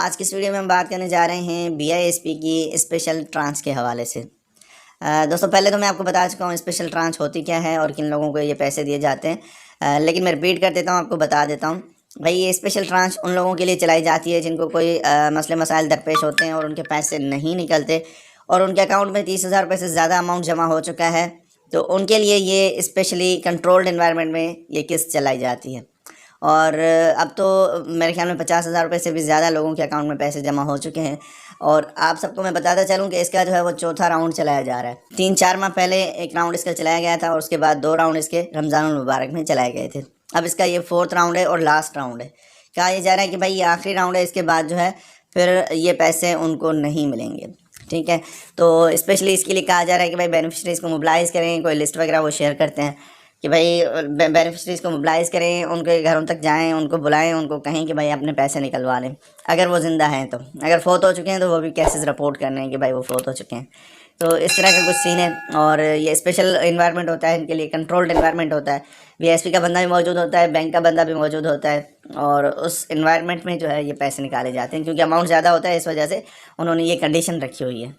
आज की इस वीडियो में हम बात करने जा रहे हैं BISP की स्पेशल ट्रांच के हवाले से। दोस्तों पहले तो मैं आपको बता चुका हूँ स्पेशल ट्रांच होती क्या है और किन लोगों को ये पैसे दिए जाते हैं, लेकिन मैं रिपीट कर देता हूँ, आपको बता देता हूँ। भाई ये स्पेशल ट्रांच उन लोगों के लिए चलाई जाती है जिनको कोई मसले मसाइल दरपेश होते हैं और उनके पैसे नहीं निकलते और उनके अकाउंट में 30,000 रुपये से ज़्यादा अमाउंट जमा हो चुका है, तो उनके लिए ये स्पेशली कंट्रोल्ड इन्वायरमेंट में ये किस्त चलाई जाती है। और अब तो मेरे ख्याल में 50,000 रुपये से भी ज़्यादा लोगों के अकाउंट में पैसे जमा हो चुके हैं। और आप सबको मैं बताता चलूँ कि इसका जो है वो चौथा राउंड चलाया जा रहा है। 3-4 माह पहले एक राउंड इसका चलाया गया था और उसके बाद 2 राउंड इसके रमज़ानुल मुबारक में चलाए गए थे। अब इसका ये 4th राउंड है और लास्ट राउंड है। कहा यह जा रहा है कि भाई ये आखिरी राउंड है, इसके बाद जो है फिर ये पैसे उनको नहीं मिलेंगे। ठीक है, तो स्पेशली इसके लिए कहा जा रहा है कि भाई बेनिफिशरीज़ को मोबिलाइज़ करें, कोई लिस्ट वगैरह वो शेयर करते हैं कि भाई बेनिफिशरीज़ को मोबिलाइज़ करें, उनके घरों तक जाएं, उनको बुलाएं, उनको कहें कि भाई अपने पैसे निकलवा लें अगर वो ज़िंदा हैं। तो अगर फ़ौत हो चुके हैं तो वो भी केसेस रिपोर्ट करने हैं कि भाई वो फ़ौत हो चुके हैं। तो इस तरह का कुछ सीन है और ये स्पेशल इन्वायरमेंट होता है, इनके लिए कंट्रोल्ड इन्वायरमेंट होता है। BISP का बंदा भी मौजूद होता है, बैंक का बंदा भी मौजूद होता है और उस इन्वायरमेंट में जो है ये पैसे निकाले जाते हैं क्योंकि अमाउंट ज़्यादा होता है, इस वजह से उन्होंने ये कंडीशन रखी हुई है।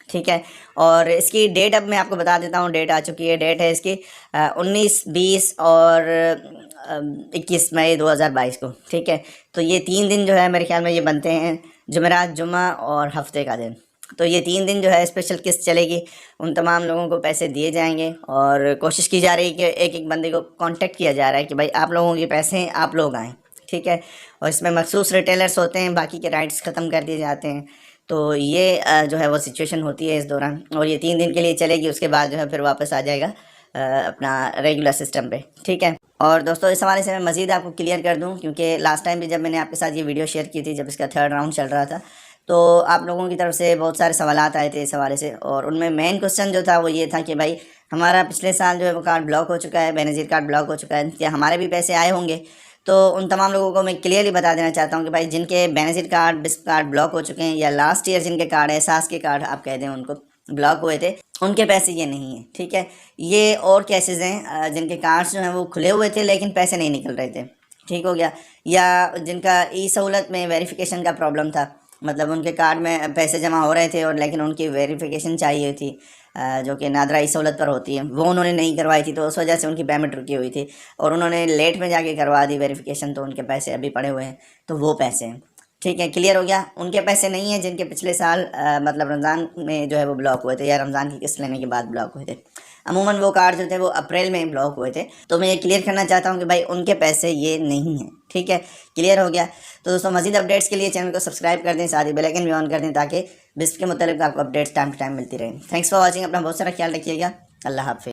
ठीक है, और इसकी डेट अब मैं आपको बता देता हूँ, डेट आ चुकी है। डेट है इसकी 19, 20 और 21 मई 2022 को। ठीक है, तो ये 3 दिन जो है मेरे ख्याल में ये बनते हैं, जुमेरात, जुम्मा और हफ्ते का दिन। तो ये 3 दिन जो है स्पेशल किस्त चलेगी, उन तमाम लोगों को पैसे दिए जाएंगे और कोशिश की जा रही है कि एक एक बंदे को कांटेक्ट किया जा रहा है कि भाई आप लोगों के पैसे हैं, आप लोग आएँ। ठीक है, और इसमें मखसूस रिटेलर्स होते हैं, बाकी के राइट्स ख़त्म कर दिए जाते हैं। तो ये जो है वो सिचुएशन होती है इस दौरान और ये 3 दिन के लिए चलेगी, उसके बाद जो है फिर वापस आ जाएगा अपना रेगुलर सिस्टम पे। ठीक है, और दोस्तों इस हवाले से मैं मज़ीद आपको क्लियर कर दूं क्योंकि लास्ट टाइम भी जब मैंने आपके साथ ये वीडियो शेयर की थी, जब इसका 3rd राउंड चल रहा था, तो आप लोगों की तरफ से बहुत सारे सवालात आए थे इस हवाले से और उनमें मेन क्वेश्चन जो था वो ये था कि भाई हमारा पिछले साल जो है वो कार्ड ब्लॉक हो चुका है, बेनज़ीर कार्ड ब्लॉक हो चुका है, क्या हमारे भी पैसे आए होंगे? तो उन तमाम लोगों को मैं क्लियरली बता देना चाहता हूँ कि भाई जिनके बेनज़ीर कार्ड, बिस्प कार्ड ब्लॉक हो चुके हैं या लास्ट ईयर जिनके कार्ड है, सास के कार्ड आप कह दें, उनको ब्लॉक हुए थे, उनके पैसे ये नहीं हैं। ठीक है, ये और केसेस हैं जिनके कार्ड्स जो हैं वो खुले हुए थे लेकिन पैसे नहीं निकल रहे थे। ठीक हो गया, या जिनका ई-सहूलत में वेरिफिकेशन का प्रॉब्लम था, मतलब उनके कार्ड में पैसे जमा हो रहे थे और लेकिन उनकी वेरिफिकेशन चाहिए थी जो कि नादरा ई-सहूलत पर होती है, वो उन्होंने नहीं करवाई थी, तो उस वजह से उनकी पेमेंट रुकी हुई थी और उन्होंने लेट में जाके करवा दी वेरिफिकेशन, तो उनके पैसे अभी पड़े हुए हैं, तो वो पैसे हैं। ठीक है, क्लियर हो गया। उनके पैसे नहीं हैं जिनके पिछले साल मतलब रमज़ान में जो है वो ब्लॉक हुए थे या रमज़ान की किस्त लेने के बाद ब्लॉक हुए थे। अमूमन वो कार्ड जो थे वो अप्रैल में ब्लॉक हुए थे, तो मैं ये क्लियर करना चाहता हूँ कि भाई उनके पैसे ये नहीं हैं। ठीक है, क्लियर हो गया। तो दोस्तों मज़ीद अपडेट्स के लिए चैनल को सब्सक्राइब कर दें, साथ ही बेल आइकन भी ऑन कर दें ताकि बिस्प के मुतालिक आपको अपडेट्स टाइम टू टाइम मिलती रहें। थैंक्स फॉर वॉचिंग, अपना बहुत सारा ख्याल रखिएगा। अल्लाह हाफ़िज़।